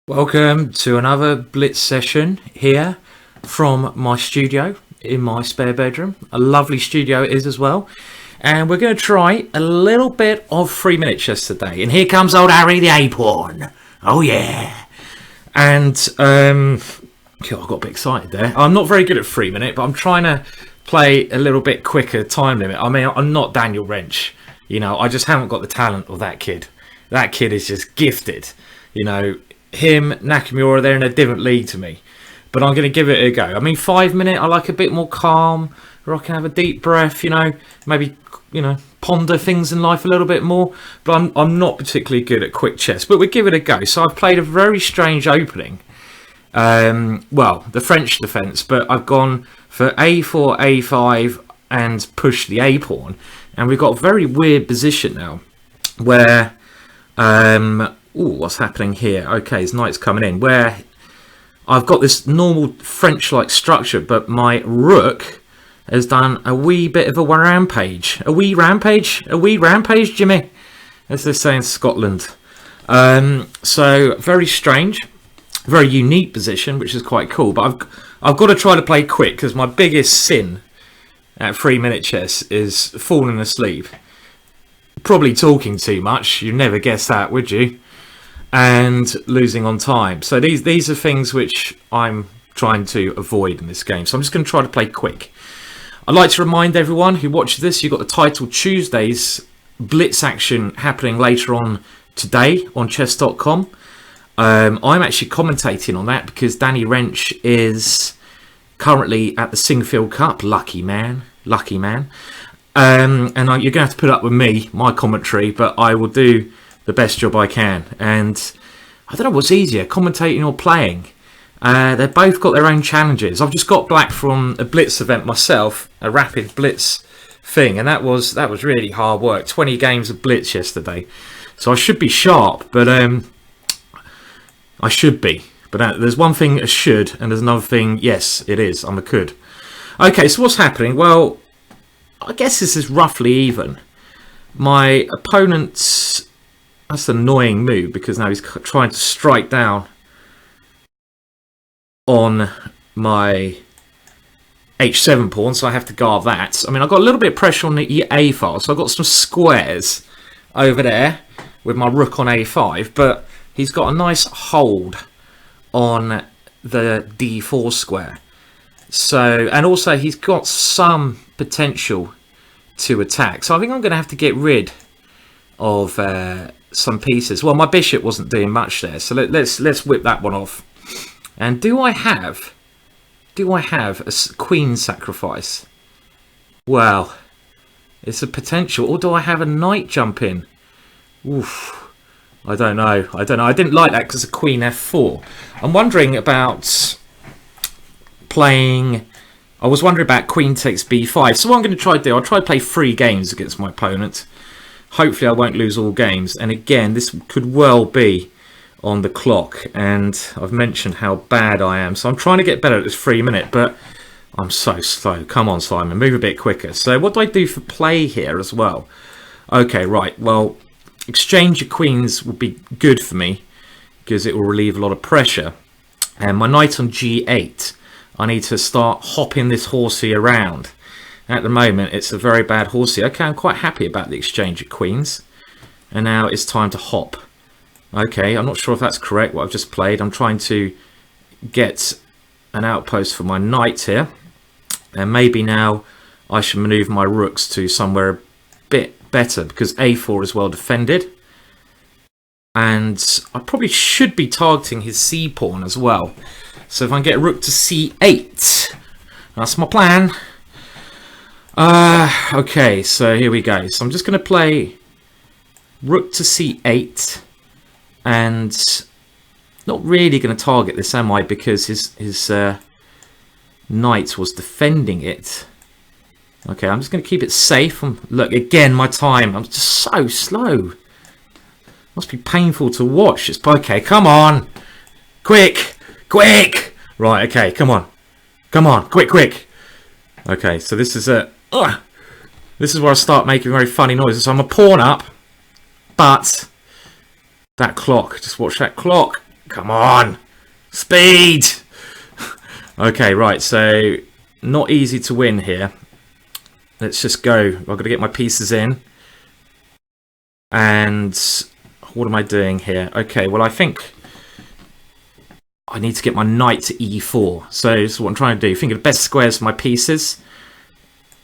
Welcome to another Blitz session here from my studio in my spare bedroom. A lovely studio it is as well. And we're going to try a little bit of 3-minute chess today. And here comes old Harry the A-Pawn. Oh yeah. And I got a bit excited there. I'm not very good at 3-minute, but I'm trying to play a little bit quicker time limit. I mean, I'm not Daniel Wrench. You know, I just haven't got the talent of that kid. That kid is just gifted. You know, him, Nakamura, they're in a different league to me. But I'm going to give it a go. I mean, 5-minute, I like a bit more calm, where I can have a deep breath, you know, maybe, you know, ponder things in life a little bit more. But I'm not particularly good at quick chess, but we'll give it a go. So I've played a very strange opening. Well, the French defence, but I've gone for A4, A5 and pushed the A-pawn. And we've got a very weird position now where... what's happening here? Okay, his knight's coming in. Where I've got this normal French-like structure, but my rook has done a wee bit of a rampage. A wee rampage? A wee rampage, Jimmy? As they say in Scotland. So, very strange. Very unique position, which is quite cool. But I've got to try to play quick, because my biggest sin at 3-minute chess is falling asleep. Probably talking too much. You'd never guess that, would you? And losing on time. So these are things which I'm trying to avoid in this game. So I'm just going to try to play quick. I'd like to remind everyone who watches this, you've got the Title Tuesdays Blitz action happening later on today on Chess.com. I'm actually commentating on that because Danny Wrench is currently at the Singfield Cup. Lucky man. Lucky man. You're going to have to put up with me, my commentary, but I will do the best job I can. And I don't know what's easier, commentating or playing. They've both got their own challenges. I've just got back from a Blitz event myself, a rapid Blitz thing, and that was really hard work. 20 games of Blitz yesterday. So I should be sharp, but I should be. But there's one thing a should, and there's another thing, yes, it is. I'm a could. Okay, so what's happening? Well, I guess this is roughly even. My opponent's... That's an annoying move because now he's trying to strike down on my h7 pawn, so I have to guard that. I mean, I've got a little bit of pressure on the a file, so I've got some squares over there with my rook on a5, but he's got a nice hold on the d4 square. So, and also he's got some potential to attack. So I think I'm going to have to get rid of some pieces. Well, my bishop wasn't doing much there, so let's whip that one off. And do I have a queen sacrifice? Well, it's a potential. Or do I have a knight jump in? Oof. I don't know. I didn't like that because of queen f4. I'm wondering about playing... I was wondering about queen takes b5. So what I'm going to try to do, I'll try to play 3 games against my opponent. Hopefully I won't lose all games. And again, this could well be on the clock. And I've mentioned how bad I am. So I'm trying to get better at this 3-minute, but I'm so slow. Come on, Simon, move a bit quicker. So what do I do for play here as well? Okay, right. Well, exchange of queens will be good for me because it will relieve a lot of pressure. And my knight on g8. I need to start hopping this horsey around. At the moment, it's a very bad horsey. Okay, I'm quite happy about the exchange of queens. And now it's time to hop. Okay, I'm not sure if that's correct, what I've just played. I'm trying to get an outpost for my knight here. And maybe now I should manoeuvre my rooks to somewhere a bit better, because a4 is well defended. And I probably should be targeting his c-pawn as well. So if I can get a rook to c8, that's my plan. Okay, so here we go. So I'm just going to play rook to c8, and not really going to target this, am I? Because his knight was defending it. Okay, I'm just going to keep it safe. Look, again, my time. I'm just so slow. Must be painful to watch. It's okay. Come on, quick. Quick! Right, okay, come on. Come on, quick. Okay, so this is this is where I start making very funny noises. So I'm a pawn up, but that clock, just watch that clock. Come on. Speed. Okay, right. So not easy to win here. Let's just go. I've got to get my pieces in. And what am I doing here? Okay, well, I think I need to get my knight to e4. So this is what I'm trying to do. Think of the best squares for my pieces.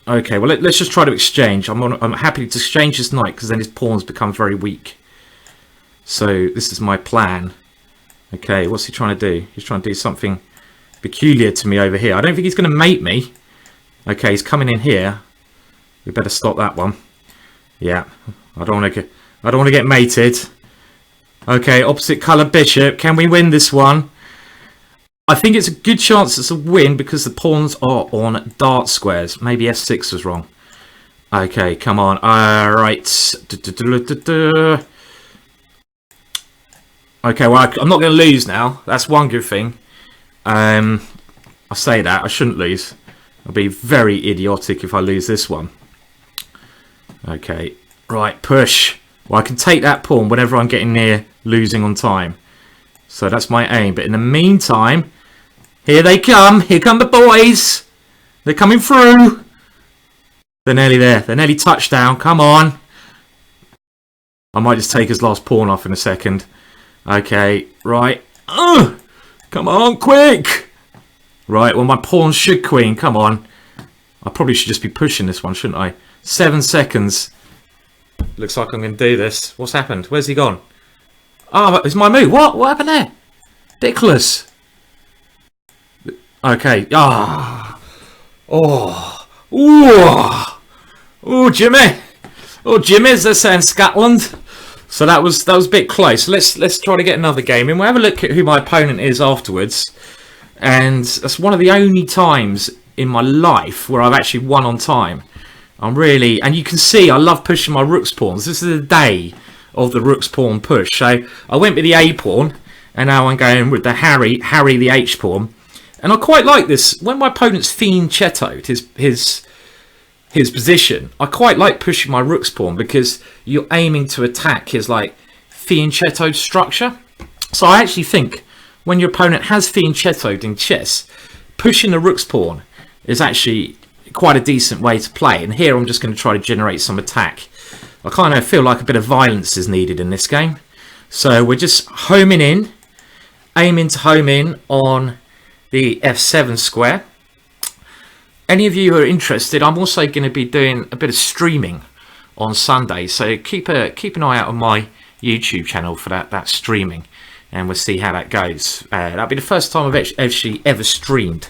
Okay, well, let's just try to exchange. I'm happy to exchange this knight because then his pawns become very weak. So this is my plan. Okay, what's he trying to do? He's trying to do something peculiar to me over here. I don't think he's going to mate me. Okay, he's coming in here. We better stop that one. Yeah, I don't want to get mated. Okay, opposite colour bishop. Can we win this one? I think it's a good chance it's a win because the pawns are on dart squares. Maybe f6 was wrong. Okay, come on. Alright. Okay, well, I'm not going to lose now. That's one good thing. I say that. I shouldn't lose. I'll be very idiotic if I lose this one. Okay. Right, push. Well, I can take that pawn whenever I'm getting near losing on time. So that's my aim. But in the meantime, here they come. Here come the boys. They're coming through. They're nearly there. They're nearly touchdown. Come on. I might just take his last pawn off in a second. Okay, right. Come on, quick. Right, well, my pawn should queen. Come on. I probably should just be pushing this one, shouldn't I? 7 seconds. Looks like I'm going to do this. What's happened? Where's he gone? Oh, it's my move. What? What happened there? Ridiculous. Okay. Ah. Oh. Oh. Oh, Jimmy. Oh, Jimmy, as they say in Scotland. So that was a bit close. Let's try to get another game in. We'll have a look at who my opponent is afterwards. And that's one of the only times in my life where I've actually won on time. I'm really, and you can see I love pushing my rook's pawns. This is the day of the rook's pawn push. So I went with the A pawn, and now I'm going with the Harry the H pawn. And I quite like this. When my opponent's fianchettoed his position, I quite like pushing my rook's pawn because you're aiming to attack his like fianchettoed structure. So I actually think when your opponent has fianchettoed in chess, pushing the rook's pawn is actually quite a decent way to play. And here I'm just going to try to generate some attack. I kind of feel like a bit of violence is needed in this game. So we're just homing in, aiming to home in on the f7 square. Any of you who are interested, I'm also going to be doing a bit of streaming on Sunday. So keep an eye out on my YouTube channel for that streaming. And we'll see how that goes. That'll be the first time I've actually ever streamed.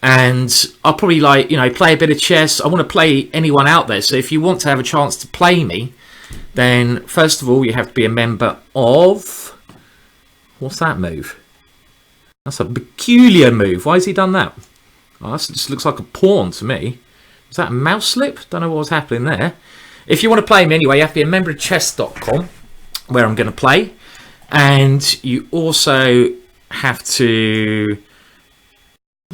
And I'll probably play a bit of chess. I want to play anyone out there. So if you want to have a chance to play me, then first of all you have to be a member of... What's that move? That's a peculiar move. Why has he done that? Oh, that just looks like a pawn to me. Is that a mouse slip? Don't know what was happening there. If you want to play me anyway, you have to be a member of Chess.com, where I'm going to play. And you also have to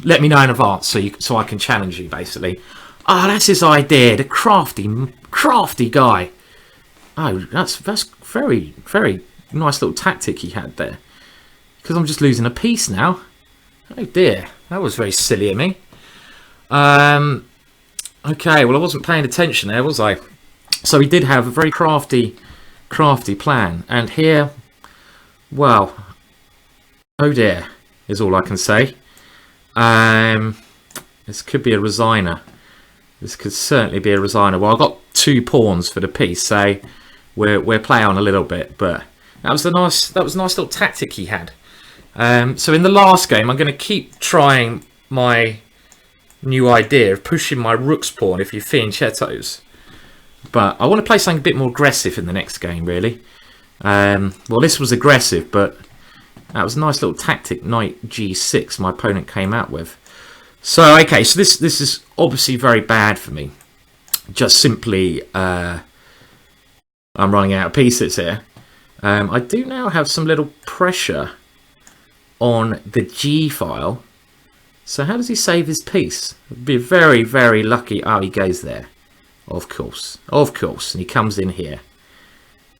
let me know in advance so I can challenge you, basically. Oh, that's his idea. The crafty guy. Oh, that's very, very nice little tactic he had there. Because I'm just losing a piece now. Oh dear, that was very silly of me. Okay, well I wasn't paying attention there, was I? So he did have a very crafty plan. And here, well, oh dear, is all I can say. This could be a resigner. This could certainly be a resigner. Well, I've got 2 pawns for the piece, so we're playing on a little bit, but that was a nice little tactic he had. So in the last game, I'm going to keep trying my new idea of pushing my rook's pawn if you fianchettos. But I want to play something a bit more aggressive in the next game, really. Well, this was aggressive, but that was a nice little tactic, knight g6, my opponent came out with. So, okay, so this is obviously very bad for me. Just simply, I'm running out of pieces here. I do now have some little pressure on the G file. So how does he save his piece? It'd be very, very lucky. Oh, he goes there. Of course. Of course. And he comes in here.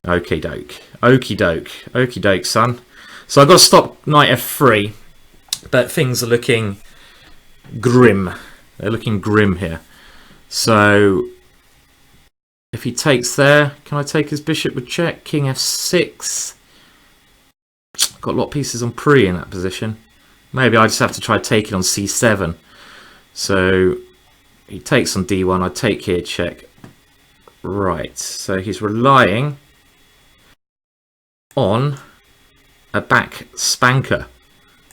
Okie doke. Okie doke. Okie doke, son. So I've got to stop knight f3, but things are looking grim. They're looking grim here. So if he takes there, can I take his bishop with check? King f6. Got a lot of pieces on pre in that position. Maybe I just have to try taking on c7. So he takes on d1. I take here, check. Right. So he's relying on a back spanker.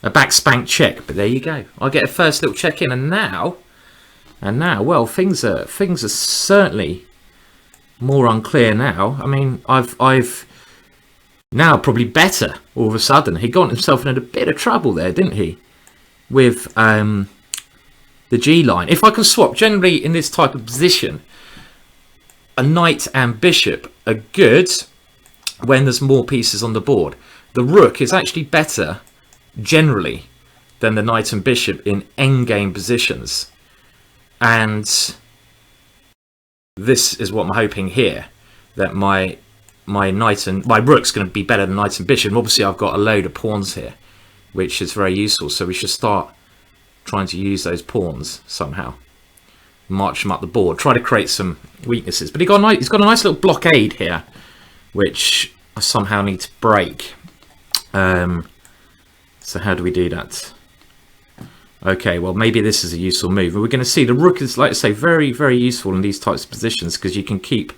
A back spank check. But there you go. I get a first little check in, and now, well, things are certainly more unclear now. I mean, I've now probably better all of a sudden. He got himself in a bit of trouble there, didn't he? With the G line. If I can swap, generally in this type of position, a knight and bishop are good when there's more pieces on the board. The rook is actually better generally than the knight and bishop in endgame positions. And this is what I'm hoping here, that my rook's going to be better than knight and bishop. And obviously I've got a load of pawns here, which is very useful. So we should start trying to use those pawns somehow. March them up the board. Try to create some weaknesses. But he's got a nice little blockade here, which I somehow need to break. So how do we do that? Okay, well, maybe this is a useful move. We're going to see the rook is, like I say, very, very useful in these types of positions, because you can keep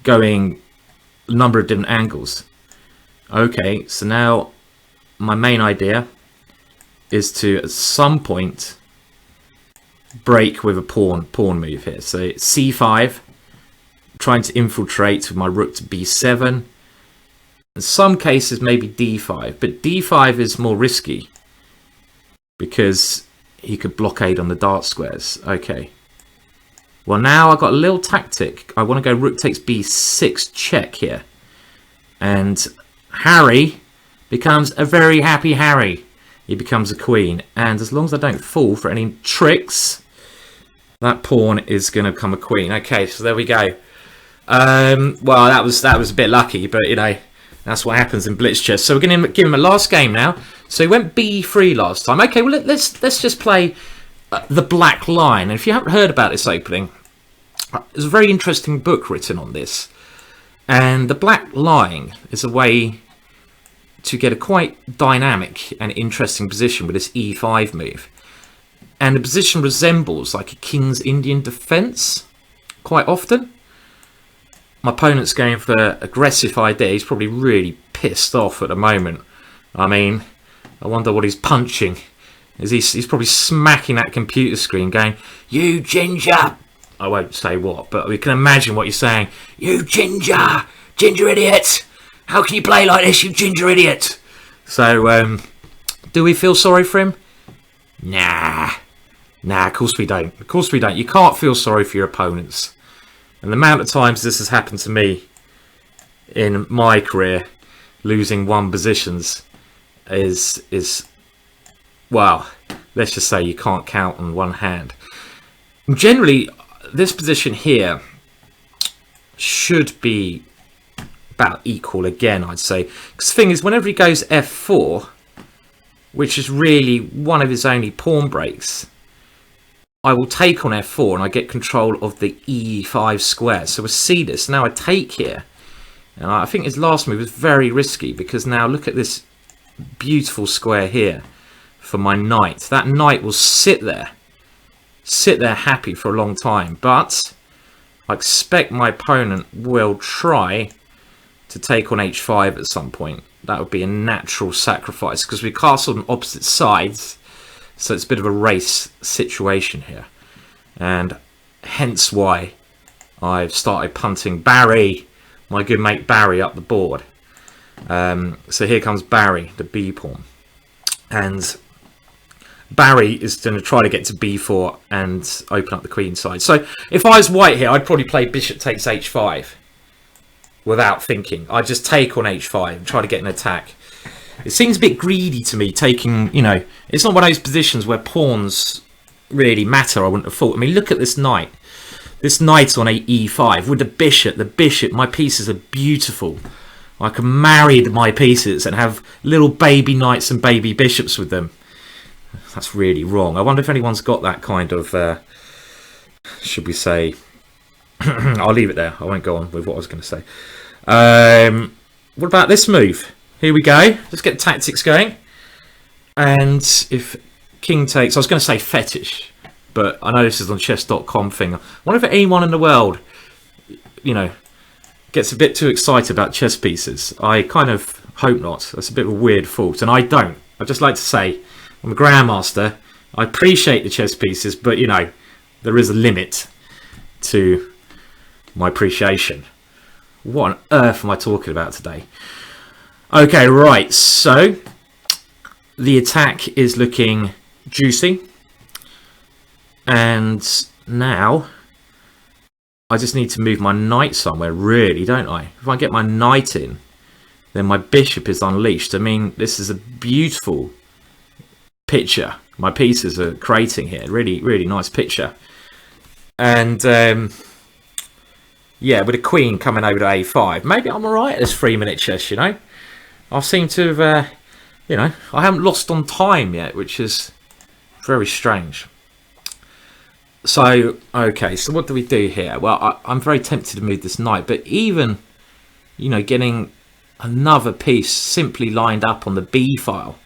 going a number of different angles. Okay, so now my main idea is to, at some point, break with a pawn move here. So c5, trying to infiltrate with my rook to b7. In some cases, maybe d5, but d5 is more risky, because he could blockade on the dart squares. Okay. Well, now I've got a little tactic. I want to go rook takes b6 check here. And Harry becomes a very happy Harry. He becomes a queen. And as long as I don't fall for any tricks, that pawn is going to become a queen. Okay, so there we go. Well, that was a bit lucky, but, you know, that's what happens in Blitz chess. So we're going to give him a last game now. So he went b3 last time. Okay, well, let's just play the black line. And if you haven't heard about this opening, there's a very interesting book written on this. And the black line is a way to get a quite dynamic and interesting position with this e5 move. And the position resembles like a king's Indian defense quite often. My opponent's going for aggressive idea. He's probably really pissed off at the moment. I mean, I wonder what he's punching. He's probably smacking that computer screen going, "You ginger!" I won't say what, but we can imagine what you're saying. "You ginger! Ginger idiot! How can you play like this, you ginger idiot?" So, do we feel sorry for him? Nah, of course we don't. Of course we don't. You can't feel sorry for your opponents. And the amount of times this has happened to me in my career, losing one positions, is well, let's just say you can't count on one hand. Generally, this position here should be about equal again, I'd say. Because the thing is, whenever he goes f4, which is really one of his only pawn breaks, I will take on f4 and I get control of the e5 square. So we'll see this. Now I take here. And I think his last move was very risky, because now look at this beautiful square here for my knight. That knight will sit there happy for a long time. But I expect my opponent will try to take on h5 at some point. That would be a natural sacrifice, because we castled on opposite sides. So it's a bit of a race situation here. And hence why I've started punting Barry, my good mate Barry, up the board. So here comes Barry, the b pawn. And Barry is going to try to get to b4 and open up the queen side. So if I was white here, I'd probably play bishop takes h5 without thinking. I'd just take on h5 and try to get an attack. It seems a bit greedy to me, taking, you know, it's not one of those positions where pawns really matter, I wouldn't have thought. I mean, look at this knight. This knight on a e5 with the bishop, my pieces are beautiful. I can marry my pieces and have little baby knights and baby bishops with them. That's really wrong. I wonder if anyone's got that kind of, should we say, I'll leave it there. I won't go on with what I was going to say. What about this move? Here we go. Let's get tactics going. And if king takes, I was going to say fetish, but I know this is on Chess.com thing. I wonder if anyone in the world, you know, gets a bit too excited about chess pieces. I kind of hope not. That's a bit of a weird thought, and I don't. I'd just like to say, I'm a grandmaster. I appreciate the chess pieces, but you know, there is a limit to my appreciation. What on earth am I talking about today? Okay, right, so the attack is looking juicy, and now I just need to move my knight somewhere, really, don't I? If I get my knight in, then my bishop is unleashed. I mean, this is a beautiful picture my pieces are creating here. Really, really nice picture. And yeah, with a queen coming over to a5, maybe I'm alright at this 3-minute chess, you know. I seem to have, you know, I haven't lost on time yet, which is very strange. So, okay, so what do we do here? Well, I'm very tempted to move this knight, but even, you know, getting another piece simply lined up on the B file,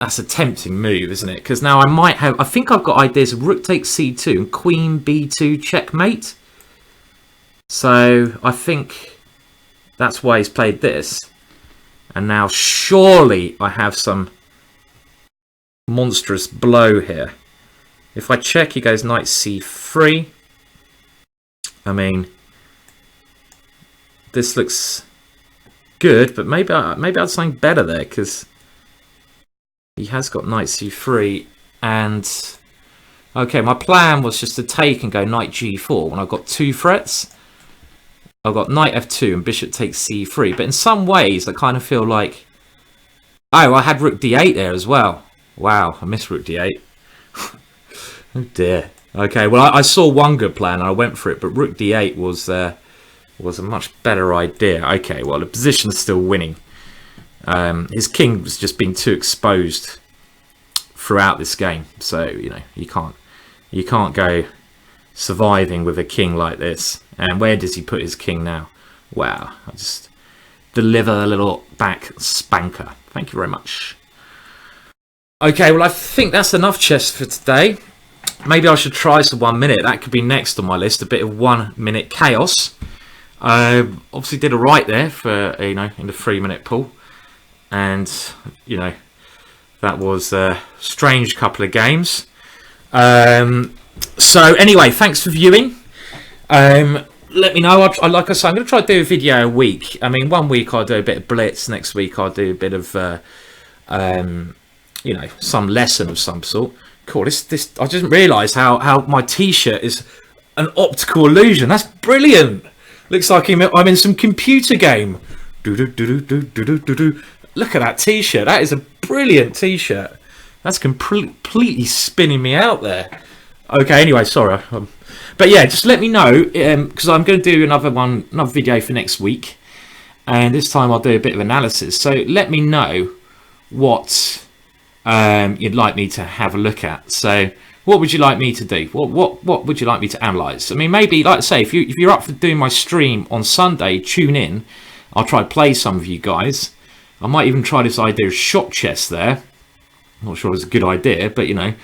that's a tempting move, isn't it? Because now I might have, I think I've got ideas of rook takes c2 and queen b2 checkmate. So I think that's why he's played this. And now surely I have some monstrous blow here. If I check, he goes knight c3. I mean, this looks good, but maybe I'd something better there, because he has got knight c3, and okay, my plan was just to take and go knight g4 when I've got 2 threats. I've got knight f2 and bishop takes c3, but in some ways I kind of feel like, oh, I had rook d8 there as well. Wow, I missed rook d8. Oh dear. Okay, well, I saw one good plan and I went for it, but rook d8 was a much better idea. Okay, well, the position's still winning. His king was just being too exposed throughout this game, so you know, you can't go surviving with a king like this. And where does he put his king now? Wow, I just deliver a little back spanker. Thank you very much. Okay, well, I think that's enough chess for today. Maybe I should try some 1 minute. That could be next on my list. A bit of 1 minute chaos. Obviously did alright there for, you know, in the 3-minute pool. And, you know, that was a strange couple of games. So anyway, thanks for viewing. Let me know. Like I say, I'm going to try to do a video a week. I mean, 1 week I'll do a bit of Blitz. Next week I'll do a bit of, you know, some lesson of some sort. Cool. This I didn't realise how my T-shirt is an optical illusion. That's brilliant. Looks like I'm in some computer game. Look at that T-shirt. That is a brilliant T-shirt. That's completely spinning me out there. Okay. Anyway, sorry. But yeah, just let me know, because I'm going to do another video for next week, and this time I'll do a bit of analysis. So let me know what you'd like me to have a look at. So what would you like me to do? What would you like me to analyse? I mean, maybe, like I say, if you're up for doing my stream on Sunday, tune in. I'll try to play some of you guys. I might even try this idea of shot chess there. I'm not sure it's a good idea, but you know.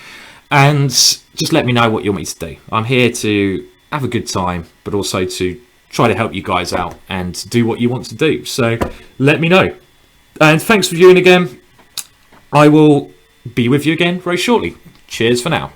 And just let me know what you want me to do. I'm here to have a good time, but also to try to help you guys out and do what you want to do. So let me know. And thanks for viewing again. I will be with you again very shortly. Cheers for now.